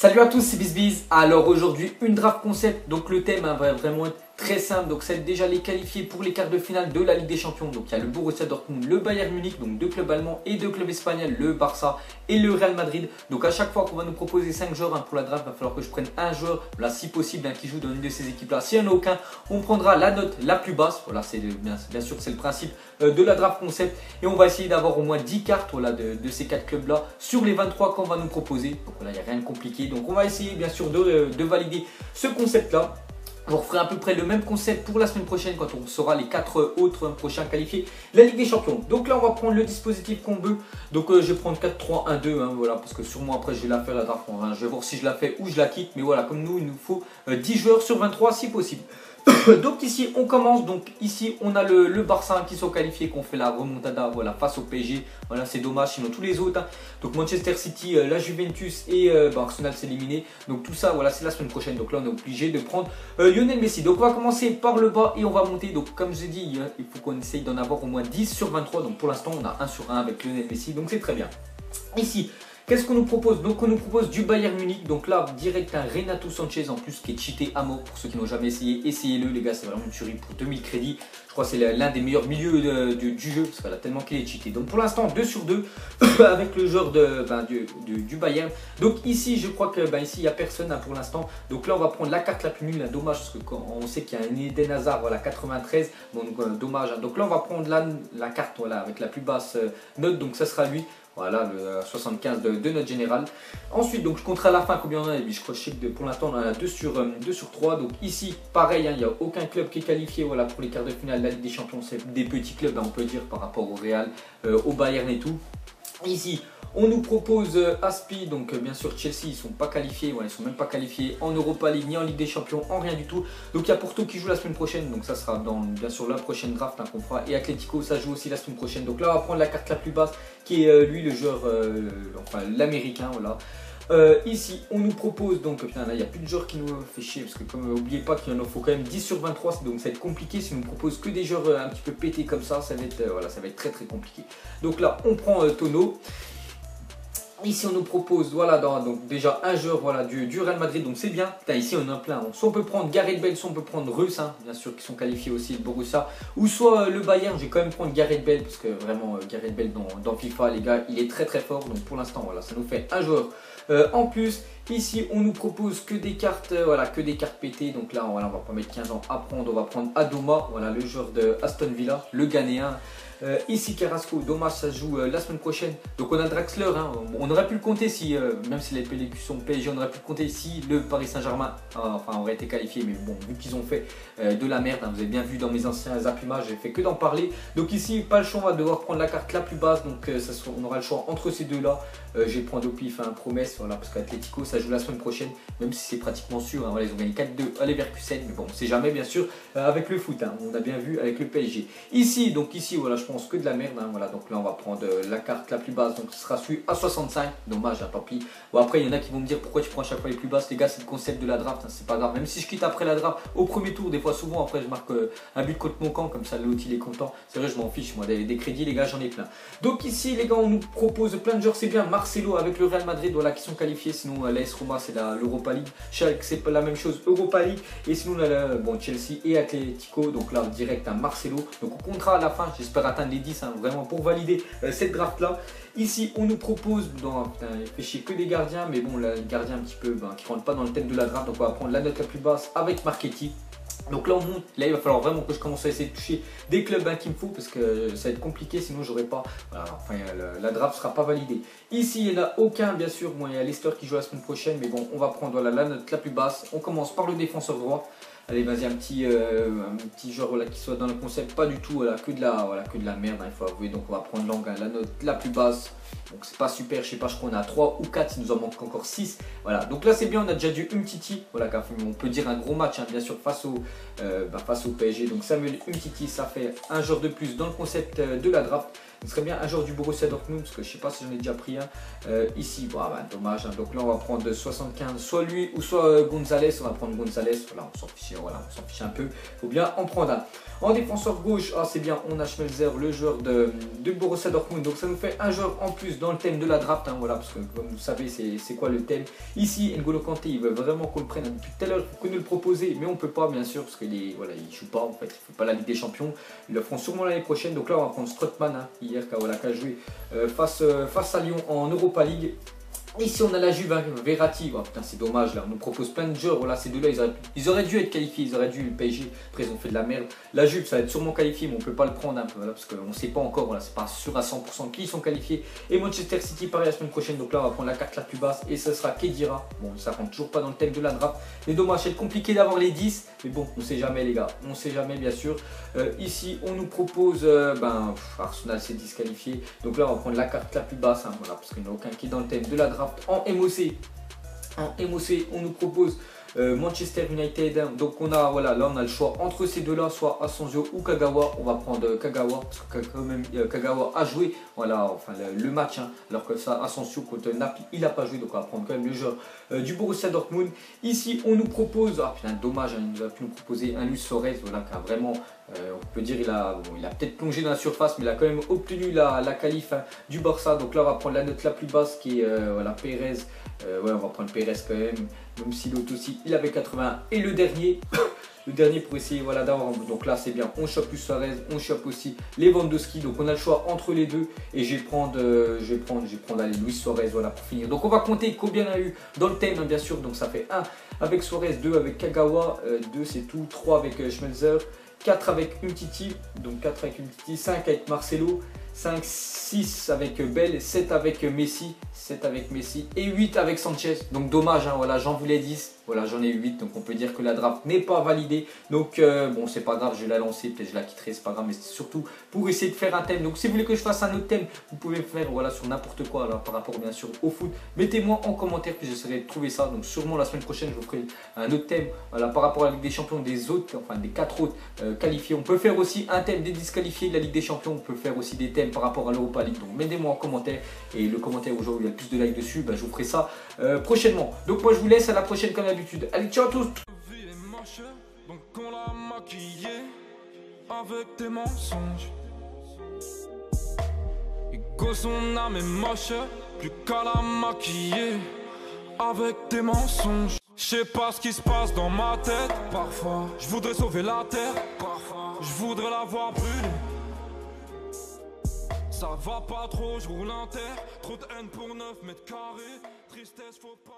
Salut à tous, c'est BizBiz. Alors aujourd'hui, une draft concept. Donc le thème va vraiment être très simple. Donc c'est déjà les qualifiés pour les quarts de finale de la Ligue des Champions. Donc il y a le Borussia Dortmund, le Bayern Munich, donc deux clubs allemands et deux clubs espagnols, le Barça et le Real Madrid. Donc à chaque fois qu'on va nous proposer 5 joueurs pour la draft, il va falloir que je prenne un joueur, là si possible, qui joue dans une de ces équipes-là. S'il n'y en a aucun, on prendra la note la plus basse. Voilà, c'est bien sûr c'est le principe de la draft concept. Et on va essayer d'avoir au moins 10 cartes de ces 4 clubs-là sur les 23 qu'on va nous proposer. Donc là, il n'y a rien de compliqué. Donc on va essayer bien sûr de valider ce concept-là. Je referai à peu près le même concept pour la semaine prochaine quand on saura les 4 autres prochains qualifiés de la Ligue des Champions. Donc là, on va prendre le dispositif qu'on veut. Donc je vais prendre 4-3-1-2, voilà, parce que sûrement après je vais la faire la draft. Je vais voir si je la fais ou je la quitte. Mais voilà, comme nous, il nous faut 10 joueurs sur 23 si possible. Donc ici on commence, donc ici on a le Barça qui sont qualifiés, qu'on fait la remontada, voilà, face au PSG. Voilà, c'est dommage, sinon tous les autres, donc Manchester City, la Juventus et Arsenal s'est éliminé. Donc tout ça, voilà, c'est la semaine prochaine. Donc là on est obligé de prendre Lionel Messi. Donc on va commencer par le bas et on va monter. Donc comme je l'ai dit, il faut qu'on essaye d'en avoir au moins 10 sur 23. Donc pour l'instant on a 1 sur 1 avec Lionel Messi, donc c'est très bien. Ici, qu'est-ce qu'on nous propose? Donc on nous propose du Bayern Munich. Donc là, direct un Renato Sanchez en plus qui est cheaté à mort. Pour ceux qui n'ont jamais essayé, essayez-le les gars, c'est vraiment une tuerie pour 2000 crédits. Je crois que c'est l'un des meilleurs milieux du jeu, parce que là, tellement qu'il est cheaté. Donc pour l'instant, 2 sur 2 avec le joueur du Bayern. Donc ici, je crois que ici, il n'y a personne pour l'instant. Donc là, on va prendre la carte la plus nulle. Dommage, parce que quand on sait qu'il y a un Eden Hazard, voilà, 93. Bon, donc dommage. Donc là, on va prendre la carte voilà, avec la plus basse note. Donc ça sera lui. Voilà, le 75 de notre général. Ensuite, donc je compterai à la fin combien on en a. Je crois que pour l'instant, on en a 2 sur 3. Donc ici, pareil, il n'y a aucun club qui est qualifié voilà, pour les quarts de finale de la Ligue des Champions. C'est des petits clubs, on peut dire, par rapport au Real, au Bayern et tout. Ici, on nous propose Aspi, donc bien sûr Chelsea, ils ne sont pas qualifiés, voilà, ils ne sont même pas qualifiés en Europa League ni en Ligue des Champions, en rien du tout. Donc il y a Porto qui joue la semaine prochaine, donc ça sera dans bien sûr la prochaine draft qu'on fera. Et Atlético, ça joue aussi la semaine prochaine. Donc là on va prendre la carte la plus basse qui est lui le joueur, enfin l'américain, voilà. Ici, on nous propose, donc putain, là il n'y a plus de joueurs qui nous fait chier, parce que comme n'oubliez pas qu'il en faut quand même 10 sur 23, donc ça va être compliqué. Si on nous propose que des joueurs un petit peu pétés comme ça, ça va être, voilà, ça va être très très compliqué. Donc là, on prend Tono. Ici on nous propose voilà donc déjà un joueur voilà, du Real Madrid, donc c'est bien. Putain, ici on en a plein. Donc, soit on peut prendre Gareth Bale, soit on peut prendre Russ, bien sûr qui sont qualifiés aussi le Borussia, ou soit le Bayern. Je vais quand même prendre Gareth Bale parce que vraiment Gareth Bale dans FIFA les gars, il est très très fort. Donc pour l'instant voilà, ça nous fait un joueur en plus. Ici on nous propose que des cartes voilà, que des cartes pétées. Donc là voilà, on va pas mettre 15 ans à prendre. On va prendre Adoma, voilà le joueur de Aston Villa, le Ghanéen. Ici Carrasco, dommage, ça se joue la semaine prochaine. Donc on a Draxler, on aurait pu le compter si, même si les pellicules sont PSG, on aurait pu le compter si le Paris Saint-Germain aurait été qualifié. Mais bon, vu qu'ils ont fait de la merde, vous avez bien vu dans mes anciens zappimages, j'ai fait que d'en parler. Donc ici, pas le choix, on va devoir prendre la carte la plus basse. Donc on aura le choix entre ces deux-là. Je vais prendre au pif promesse, voilà, parce qu'Atlético ça joue la semaine prochaine, même si c'est pratiquement sûr. Voilà, ils ont gagné 4-2 à Leverkusen, mais bon, on sait jamais bien sûr avec le foot, on a bien vu avec le PSG. Ici, voilà, je pense que de la merde, voilà, donc là on va prendre la carte la plus basse, donc ce sera celui à 65, dommage, tant pis. Bon après il y en a qui vont me dire pourquoi tu prends à chaque fois les plus basses, les gars, c'est le concept de la draft, c'est pas grave, même si je quitte après la draft au premier tour, des fois souvent après je marque un but contre mon camp, comme ça l'autre il est content, c'est vrai je m'en fiche moi, des crédits les gars j'en ai plein. Donc ici les gars on nous propose plein de joueurs, c'est bien, Marcelo avec le Real Madrid, voilà, qui sont qualifiés, sinon l'AS Roma c'est l'Europa League, Schalke c'est pas la même chose, Europa League, et sinon bon, Chelsea et Atlético, donc là direct un Marcelo, donc on comptera à la fin, j'espère atteindre les 10 vraiment pour valider cette draft là. Ici on nous propose, il fait chier que des gardiens, mais bon les gardiens un petit peu qui rentrent pas dans le thème de la draft, donc on va prendre la note la plus basse avec Marchetti. Donc là on monte, là il va falloir vraiment que je commence à essayer de toucher des clubs qu'il me faut, parce que ça va être compliqué sinon j'aurai pas, voilà, enfin la draft sera pas validée. Ici il n'y en a aucun bien sûr, bon il y a Leicester qui joue la semaine prochaine, mais bon on va prendre voilà, la note la plus basse. On commence par le défenseur droit. Allez vas-y, un petit joueur voilà, qui soit dans le concept, pas du tout voilà, que de la merde, il faut avouer. Donc on va prendre la note la plus basse. Donc c'est pas super, je sais pas, je crois qu'on a 3 ou 4, il nous en manque encore 6. Voilà, donc là c'est bien, on a déjà du Umtiti, voilà, on peut dire un gros match bien sûr face au PSG. Donc Samuel Umtiti, ça fait un joueur de plus dans le concept de la draft. Ce serait bien un joueur du Borussia Dortmund, parce que je sais pas si j'en ai déjà pris un ici. Bon, bah, dommage, hein. Donc là, on va prendre 75, soit lui ou soit Gonzalez. On va prendre Gonzalez. Voilà, on s'en fiche, voilà, on s'en fiche un peu. Il faut bien en prendre un. En défenseur gauche, ah, c'est bien, on a Schmelzer, le joueur de Borussia Dortmund. Donc ça nous fait un joueur en plus dans le thème de la draft. Hein, voilà, parce que comme vous savez, c'est quoi le thème. Ici, N'Golo Kanté, il veut vraiment qu'on le prenne. Depuis tout à l'heure, il faut nous le proposer, mais on peut pas, bien sûr, parce qu'il voilà, il joue pas en fait. Il ne fait pas la Ligue des Champions. Ils le feront sûrement l'année prochaine. Donc là, on va prendre Strootman, hein, hier, qui a joué face à Lyon en Europa League. Ici on a la Juve, hein, Verratti, oh, putain c'est dommage là, on nous propose plein de joueurs, voilà ces deux-là ils auraient dû être qualifiés, ils auraient dû le PSG, après ils ont fait de la merde. La Juve ça va être sûrement qualifié mais on ne peut pas le prendre un peu, voilà, parce qu'on ne sait pas encore, voilà, c'est pas sûr à 100% qui sont qualifiés. Et Manchester City pareil la semaine prochaine, donc là on va prendre la carte la plus basse et ce sera Khedira. Bon ça rentre toujours pas dans le thème de la draft, mais dommage, c'est compliqué d'avoir les 10, mais bon on sait jamais les gars, on sait jamais bien sûr. Ici on nous propose, Arsenal s'est disqualifié, donc là on va prendre la carte la plus basse, hein, voilà, parce qu'il n'y en a aucun qui est dans le thème de la draft. En MOC, on nous propose Manchester United. Donc on a, voilà, là on a le choix entre ces deux-là, soit Asensio ou Kagawa. On va prendre Kagawa parce que quand même Kagawa a joué, voilà, enfin le match, hein, alors que ça Asensio contre Naples il n'a pas joué. Donc on va prendre quand même le joueur du Borussia Dortmund. Ici on nous propose, ah putain dommage, hein, il nous a pu nous proposer un Luis Suarez, voilà, qui a vraiment on peut dire il a peut-être plongé dans la surface, mais il a quand même obtenu la qualif, hein, du Barça. Donc là on va prendre la note la plus basse qui est voilà, Pérez. Ouais, on va prendre Pérez quand même si l'autre aussi il avait 80. Et le dernier pour essayer, voilà, d'avoir. Donc là c'est bien, on chope plus Suarez, on chope aussi Lewandowski. Donc on a le choix entre les deux et je vais prendre allez, Luis Suarez, voilà, pour finir. Donc on va compter combien il y a eu dans le thème, hein, bien sûr. Donc ça fait 1 avec Suarez, 2 avec Kagawa, 2 c'est tout, 3 avec Schmelzer, 4 avec Umtiti, donc 4 avec Umtiti, 5 avec Marcelo, 5, 6 avec Bell, 7 avec Messi, et 8 avec Sanchez. Donc dommage, hein, voilà, j'en voulais 10, voilà, j'en ai 8, donc on peut dire que la draft n'est pas validée. Donc bon, c'est pas grave, je vais la lancer, peut-être je la quitterai, c'est pas grave, mais c'est surtout pour essayer de faire un thème. Donc si vous voulez que je fasse un autre thème, vous pouvez faire, voilà, sur n'importe quoi, là, par rapport bien sûr au foot. Mettez-moi en commentaire que j'essaierai de trouver ça. Donc sûrement la semaine prochaine, je vous ferai un autre thème, voilà, par rapport à la Ligue des Champions, des autres, enfin des 4 autres qualifiés. On peut faire aussi un thème des disqualifiés de la Ligue des Champions, on peut faire aussi des thèmes par rapport à l'Europa League. Donc mettez-moi en commentaire, et le commentaire aujourd'hui il y a plus de likes dessus, bah, je vous ferai ça prochainement. Donc moi je vous laisse, à la prochaine comme d'habitude. Allez, ciao à tous. Donc on l'a maquillé avec des mensonges. Et que son âme est moche, plus qu'à la maquiller avec des mensonges. Je sais pas ce qui se passe dans ma tête. Parfois, je voudrais sauver la terre. Parfois, je voudrais la voir brûler. Ça va pas trop, je roule en terre. Trop de haine pour 9 mètres carrés. Tristesse, faut pas.